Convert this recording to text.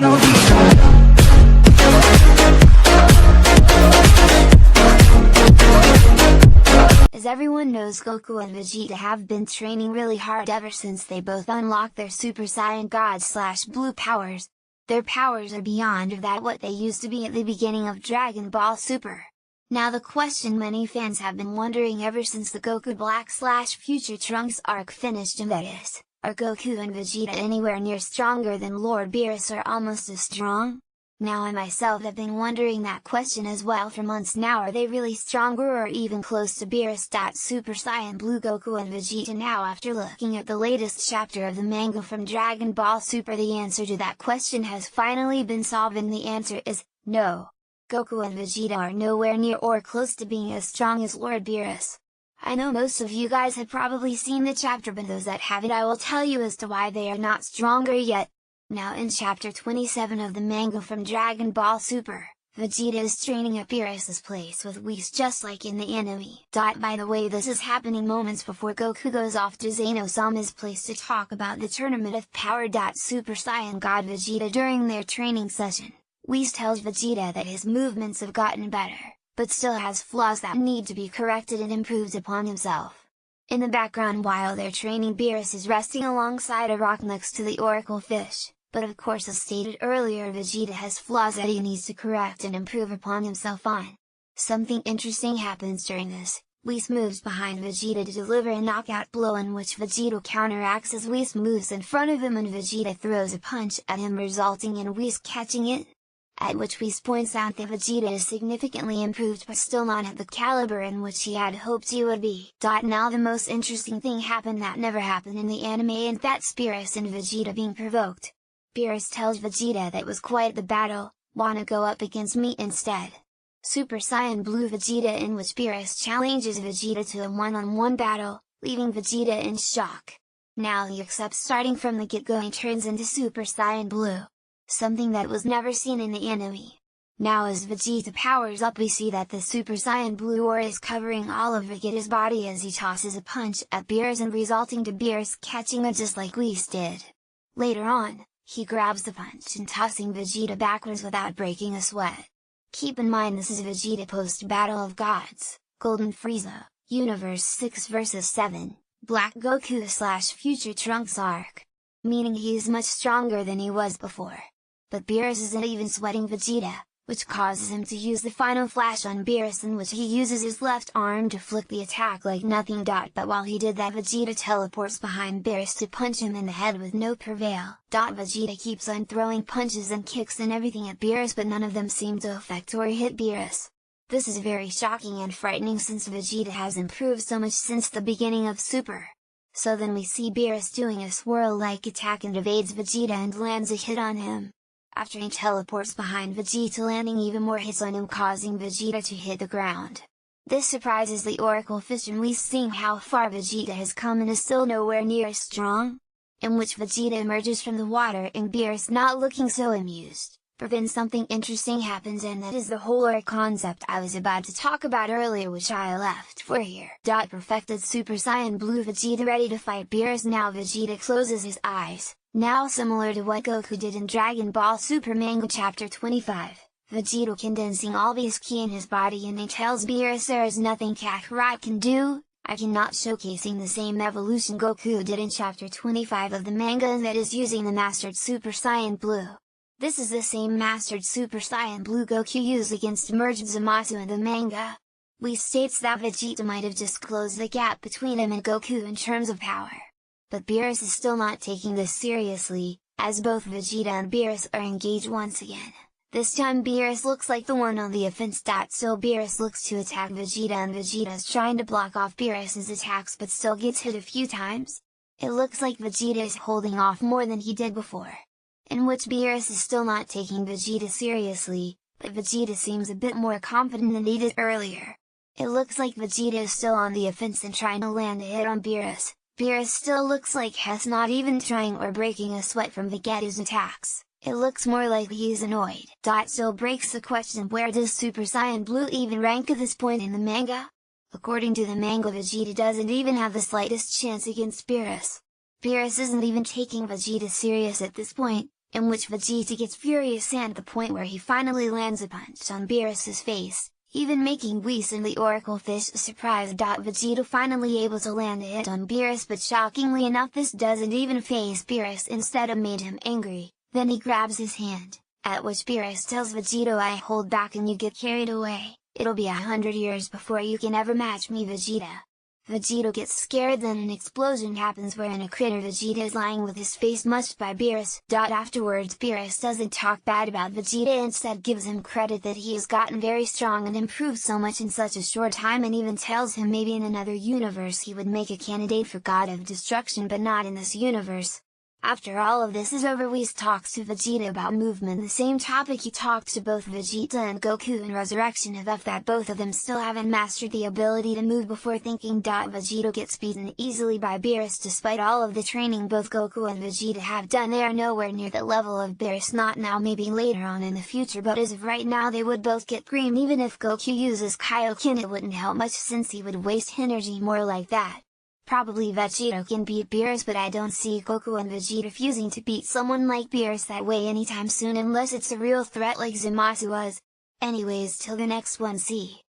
no deeper. As everyone knows, Goku and Vegeta have been training really hard ever since they both unlocked their Super Saiyan God/Blue powers. Their powers are beyond that what they used to be at the beginning of Dragon Ball Super. Now the question many fans have been wondering ever since the Goku Black/Future Trunks arc finished, and that is, are Goku and Vegeta anywhere near stronger than Lord Beerus, or almost as strong? Now I myself have been wondering that question as well for months now. Are they really stronger or even close to Beerus? Super Saiyan Blue Goku and Vegeta. Now after looking at the latest chapter of the manga from Dragon Ball Super, the answer to that question has finally been solved, and the answer is, no. Goku and Vegeta are nowhere near or close to being as strong as Lord Beerus. I know most of you guys have probably seen the chapter, but those that haven't, I will tell you as to why they are not stronger yet. Now in chapter 27 of the manga from Dragon Ball Super, Vegeta is training at Beerus's place with Whis just like in the anime. By the way, this is happening moments before Goku goes off to Zeno-sama's place to talk about the Tournament of Power. Super Saiyan God Vegeta. During their training session, Whis tells Vegeta that his movements have gotten better, but still has flaws that need to be corrected and improved upon himself. In the background while they're training, Beerus is resting alongside a rock next to the Oracle Fish, but of course, as stated earlier, Vegeta has flaws that he needs to correct and improve upon himself on. Something interesting happens during this. Whis moves behind Vegeta to deliver a knockout blow, in which Vegeta counteracts as Whis moves in front of him, and Vegeta throws a punch at him, resulting in Whis catching it. At which Whis points out that Vegeta is significantly improved but still not at the caliber in which he had hoped he would be. Now the most interesting thing happened that never happened in the anime, and that's Beerus and Vegeta being provoked. Beerus tells Vegeta that was quite the battle, wanna go up against me instead? Super Saiyan Blue Vegeta, in which Beerus challenges Vegeta to a one-on-one battle, leaving Vegeta in shock. Now he accepts starting from the get-go and turns into Super Saiyan Blue. Something that was never seen in the anime. Now as Vegeta powers up, we see that the Super Saiyan Blue aura is covering all of Vegeta's body as he tosses a punch at Beerus, and resulting to Beerus catching it just like Whis did. Later on, he grabs the punch and tossing Vegeta backwards without breaking a sweat. Keep in mind this is Vegeta post Battle of Gods, Golden Frieza, Universe 6 vs 7, Black Goku/Future Trunks arc. Meaning he is much stronger than he was before. But Beerus isn't even sweating Vegeta, which causes him to use the final flash on Beerus, in which he uses his left arm to flick the attack like nothing. But while he did that, Vegeta teleports behind Beerus to punch him in the head with no prevail. Vegeta keeps on throwing punches and kicks and everything at Beerus, but none of them seem to affect or hit Beerus. This is very shocking and frightening since Vegeta has improved so much since the beginning of Super. So then we see Beerus doing a swirl-like attack and evades Vegeta and lands a hit on him. After he teleports behind Vegeta, landing even more hits on him, causing Vegeta to hit the ground. This surprises the Oracle Fish, and we see how far Vegeta has come and is still nowhere near as strong. In which Vegeta emerges from the water and Beerus not looking so amused. But then something interesting happens, and that is the whole aura concept I was about to talk about earlier, which I left for here. Perfected Super Saiyan Blue Vegeta ready to fight Beerus. Now Vegeta closes his eyes, now similar to what Goku did in Dragon Ball Super manga chapter 25, Vegeta condensing all his ki in his body, and he tells Beerus there is nothing Kakarot can do. I cannot, showcasing the same evolution Goku did in chapter 25 of the manga, and that is using the Mastered Super Saiyan Blue. This is the same Mastered Super Saiyan Blue Goku used against Merged Zamasu in the manga. Whis states that Vegeta might have just closed the gap between him and Goku in terms of power. But Beerus is still not taking this seriously, as both Vegeta and Beerus are engaged once again. This time Beerus looks like the one on the offense. Still Beerus looks to attack Vegeta, and Vegeta is trying to block off Beerus's attacks but still gets hit a few times. It looks like Vegeta is holding off more than he did before. In which Beerus is still not taking Vegeta seriously, but Vegeta seems a bit more confident than he did earlier. It looks like Vegeta is still on the offense and trying to land a hit on Beerus. Beerus still looks like he's not even trying or breaking a sweat from Vegeta's attacks. It looks more like he's annoyed. Still breaks the question, where does Super Saiyan Blue even rank at this point in the manga? According to the manga, Vegeta doesn't even have the slightest chance against Beerus. Beerus isn't even taking Vegeta serious at this point, in which Vegeta gets furious and the point where he finally lands a punch on Beerus'S face, even making Whis and the Oracle Fish surprised. Vegeta finally able to land a hit on Beerus, but shockingly enough this doesn't even faze Beerus, instead it made him angry. Then he grabs his hand, at which Beerus tells Vegeta, "I hold back and you get carried away, it'll be 100 years before you can ever match me, Vegeta." Vegeta gets scared, then an explosion happens wherein a critter Vegeta is lying with his face mushed by Beerus. Afterwards Beerus doesn't talk bad about Vegeta, instead gives him credit that he has gotten very strong and improved so much in such a short time, and even tells him maybe in another universe he would make a candidate for God of Destruction, but not in this universe. After all of this is over, Whis talks to Vegeta about movement, the same topic he talked to both Vegeta and Goku in Resurrection of F, that both of them still haven't mastered the ability to move before thinking. Vegeta gets beaten easily by Beerus. Despite all of the training both Goku and Vegeta have done, they are nowhere near the level of Beerus, not now, maybe later on in the future, but as of right now they would both get creamed. Even if Goku uses Kaioken it wouldn't help much, since he would waste energy more like that. Probably Vegeta can beat Beerus, but I don't see Goku and Vegeta refusing to beat someone like Beerus that way anytime soon, unless it's a real threat like Zamasu was. Anyways, till the next one, see.